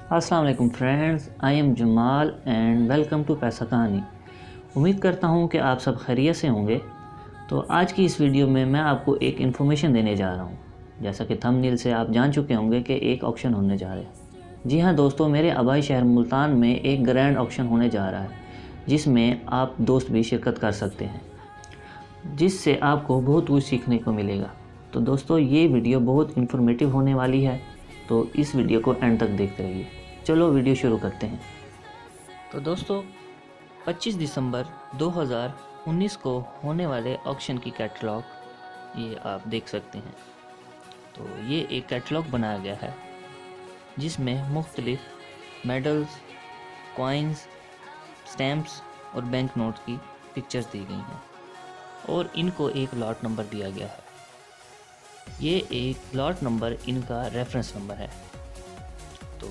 अस्सलाम वालेकुम friends, I am Jamal and welcome to Paisa Kahani. उम्मीद करता हूँ कि आप सब खैरियत से होंगे। तो आज की इस वीडियो में मैं आपको एक इन्फॉर्मेशन देने जा रहा हूँ। जैसा कि थंबनेल से आप जान चुके होंगे कि एक ऑक्शन होने जा रहा है। जी हाँ दोस्तों, मेरे आबाई शहर मुल्तान में एक ग्रैंड ऑक्शन होने जा रहा है, जिसमें आप दोस्त भी शिरकत कर सकते हैं, जिससे आपको बहुत कुछ सीखने को मिलेगा। तो दोस्तों, ये वीडियो बहुत इन्फॉर्मेटिव होने वाली है, तो इस वीडियो को एंड तक देखते रहिए। चलो वीडियो शुरू करते हैं। तो दोस्तों, 25 दिसंबर 2019 को होने वाले ऑक्शन की कैटलॉग ये आप देख सकते हैं। तो ये एक कैटलॉग बनाया गया है जिसमें मुख्तलिफ मेडल्स, कॉइन्स, स्टैम्प्स और बैंक नोट की पिक्चर्स दी गई हैं और इनको एक लॉट नंबर दिया गया है। ये एक लॉट नंबर इनका रेफरेंस नंबर है। तो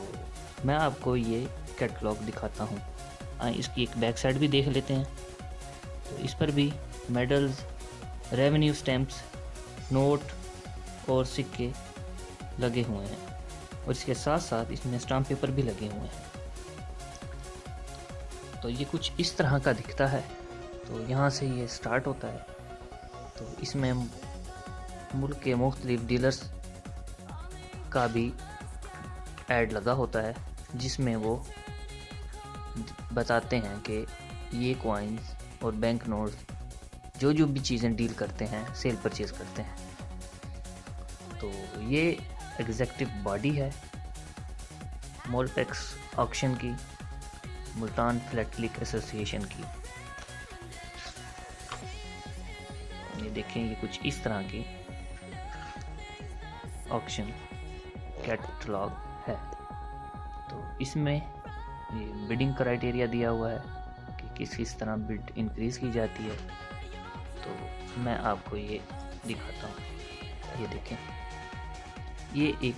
मैं आपको ये कैटलॉग दिखाता हूँ। इसकी एक बैक साइड भी देख लेते हैं। तो इस पर भी मेडल्स, रेवेन्यू स्टैम्प्स, नोट और सिक्के लगे हुए हैं और इसके साथ साथ इसमें स्टाम्प पेपर भी लगे हुए हैं। तो ये कुछ इस तरह का दिखता है। तो यहाँ से ये स्टार्ट होता है। तो इसमें मुल्क के मुख्तलिफ डीलर्स का भी ऐड लगा होता है, जिसमें वो बताते हैं कि ये कॉइन्स और बैंक नोट्स जो भी चीज़ें डील करते हैं, सेल परचेज करते हैं। तो ये एग्जीक्यूटिव बॉडी है मोलपेक्स ऑक्शन की, मुल्तान फिलैटेलिक एसोसिएशन की। ये देखें, ये कुछ इस तरह की ऑक्शन कैटलॉग है। तो इसमें ये बिडिंग क्राइटेरिया दिया हुआ है कि किस तरह बिड इंक्रीज़ की जाती है। तो मैं आपको ये दिखाता हूँ। ये देखें, ये एक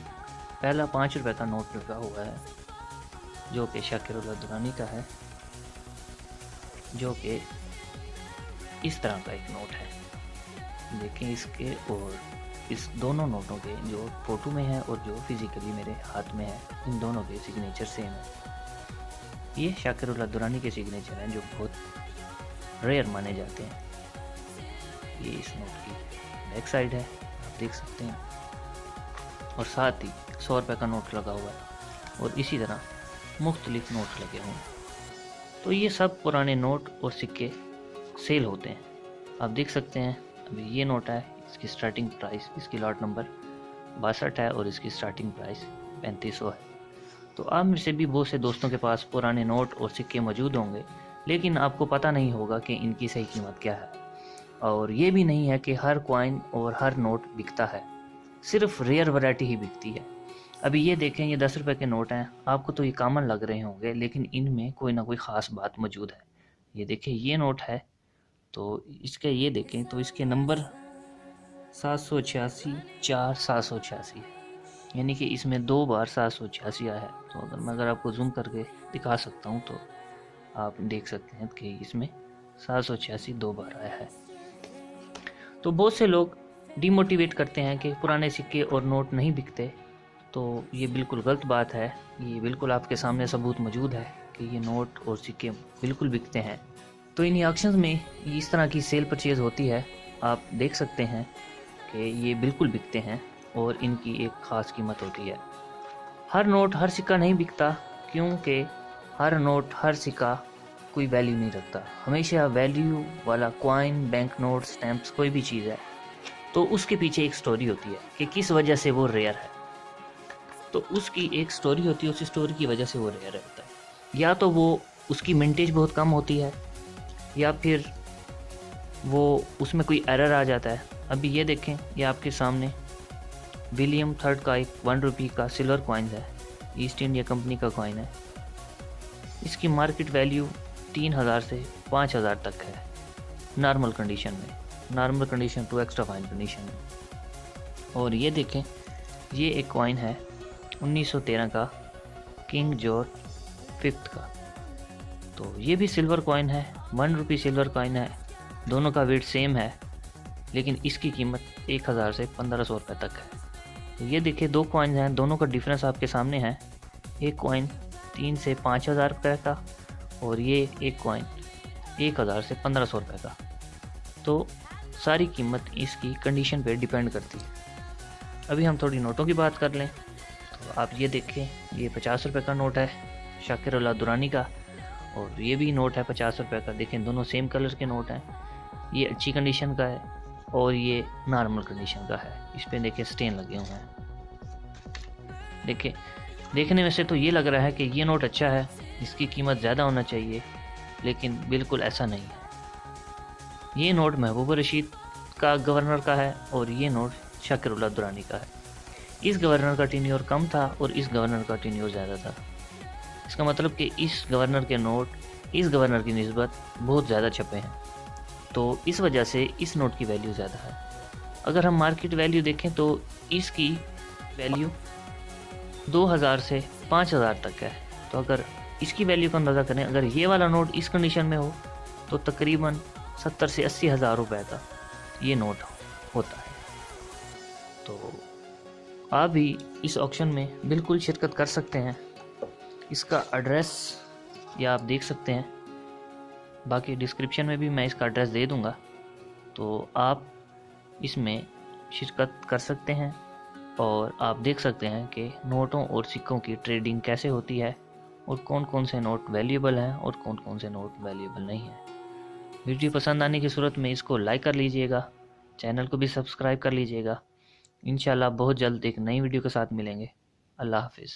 पहला 5 रुपये का नोट लगा हुआ है जो कि शाकिरुल्लाह दुरानी का है, जो कि इस तरह का एक नोट है। देखें इसके और इस दोनों नोटों के जो फ़ोटो में है और जो फिज़िकली मेरे हाथ में है, इन दोनों के सिग्नेचर सेम है। ये शाकिरुल्लाह दुरानी के सिग्नेचर हैं जो बहुत रेयर माने जाते हैं। ये इस नोट की बैक साइड है, आप देख सकते हैं। और साथ ही 100 रुपये का नोट लगा हुआ है और इसी तरह मुख्तलिफ नोट लगे हुए हैं। तो ये सब पुराने नोट और सिक्के सेल होते हैं। आप देख सकते हैं, अभी ये नोट है, इसकी स्टार्टिंग प्राइस, इसकी लॉट नंबर 62 है और इसकी स्टार्टिंग प्राइस 3500 है। तो आप में से भी बहुत से दोस्तों के पास पुराने नोट और सिक्के मौजूद होंगे, लेकिन आपको पता नहीं होगा कि इनकी सही कीमत क्या है। और ये भी नहीं है कि हर कॉइन और हर नोट बिकता है, सिर्फ रेयर वैरायटी ही बिकती है। अभी ये देखें, ये 10 रुपये के नोट हैं। आपको तो ये कॉमन लग रहे होंगे, लेकिन इनमें कोई ना कोई ख़ास बात मौजूद है। ये देखें, ये नोट है, तो इसके ये देखें तो इसके नंबर 786 4 786 है, यानी कि इसमें 2 बार 786 आया है। तो अगर आपको जूम करके दिखा सकता हूँ तो आप देख सकते हैं कि इसमें 786 2 बार आया है। तो बहुत से लोग डिमोटिवेट करते हैं कि पुराने सिक्के और नोट नहीं बिकते। तो ये बिल्कुल गलत बात है। ये बिल्कुल आपके सामने सबूत मौजूद है कि ये नोट और सिक्के बिल्कुल बिकते हैं। तो इन ऑक्शंस में इस तरह की सेल परचेज होती है। आप देख सकते हैं कि ये बिल्कुल बिकते हैं और इनकी एक ख़ास कीमत होती है। हर नोट हर सिक्का नहीं बिकता, क्योंकि हर नोट हर सिक्का कोई वैल्यू नहीं रखता। हमेशा वैल्यू वाला कॉइन, बैंक नोट, स्टैम्प्स, कोई भी चीज़ है तो उसके पीछे एक स्टोरी होती है कि किस वजह से वो रेयर है। तो उसकी एक स्टोरी होती है, उस स्टोरी की वजह से वो रेयर होता है। या तो वो उसकी मिंटेज बहुत कम होती है, या फिर वो उसमें कोई एरर आ जाता है। अभी ये देखें, ये आपके सामने विलियम थर्ड का एक 1 रुपये का सिल्वर कॉइन है, ईस्ट इंडिया कंपनी का कॉइन है। इसकी मार्केट वैल्यू 3000 से 5000 तक है नॉर्मल कंडीशन में, normal condition to extra fine condition में। और ये देखें, ये एक कॉइन है 1913 का, किंग जॉर्ज 5 का। तो ये भी सिल्वर कॉइन है, 1 रुपये सिल्वर कॉइन है। दोनों का वेट सेम है, लेकिन इसकी कीमत 1000 से 1500 रुपये तक है। तो ये देखिए, 2 कॉइन हैं, दोनों का डिफरेंस आपके सामने है। एक कॉइन 3 से 5,000 रुपये का, और ये एक कॉइन 1,000 से 1,500 रुपये का। तो सारी कीमत इसकी कंडीशन पे डिपेंड करती है। अभी हम थोड़ी नोटों की बात कर लें तो आप ये देखें, ये 50 रुपये का नोट है शाकिर दुरानी का, और ये भी नोट है 50 रुपये का। देखें दोनों सेम कलर के नोट हैं। ये अच्छी कंडीशन का है और ये नॉर्मल कंडीशन का है। इस पे देखें स्टेन लगे हुए हैं। देखिए देखने में से तो ये लग रहा है कि ये नोट अच्छा है, इसकी कीमत ज़्यादा होना चाहिए, लेकिन बिल्कुल ऐसा नहीं है। ये नोट महबूब रशीद का गवर्नर का है और ये नोट शाकिर दुरानी का है। इस गवर्नर का टेन्योर कम था और इस गवर्नर का टेन्योर ज़्यादा था। इसका मतलब कि इस गवर्नर के नोट इस गवर्नर की निस्बत बहुत ज़्यादा छपे हैं, तो इस वजह से इस नोट की वैल्यू ज़्यादा है। अगर हम मार्केट वैल्यू देखें तो इसकी वैल्यू 2,000 से 5,000 तक है। तो अगर इसकी वैल्यू का अंदाज़ा करें, अगर ये वाला नोट इस कंडीशन में हो तो तकरीबन 70 से 80 हज़ार रुपये का ये नोट होता है। तो आप भी इस ऑक्शन में बिल्कुल शिरकत कर सकते हैं। इसका एड्रेस या आप देख सकते हैं, बाकी डिस्क्रिप्शन में भी मैं इसका एड्रेस दे दूंगा, तो आप इसमें शिरकत कर सकते हैं और आप देख सकते हैं कि नोटों और सिक्कों की ट्रेडिंग कैसे होती है और कौन कौन से नोट वैल्यूएबल हैं और कौन कौन से नोट वैल्यूएबल नहीं हैं। वीडियो पसंद आने की सूरत में इसको लाइक कर लीजिएगा, चैनल को भी सब्सक्राइब कर लीजिएगा। इंशाल्लाह बहुत जल्द एक नई वीडियो के साथ मिलेंगे। अल्लाह हाफिज़।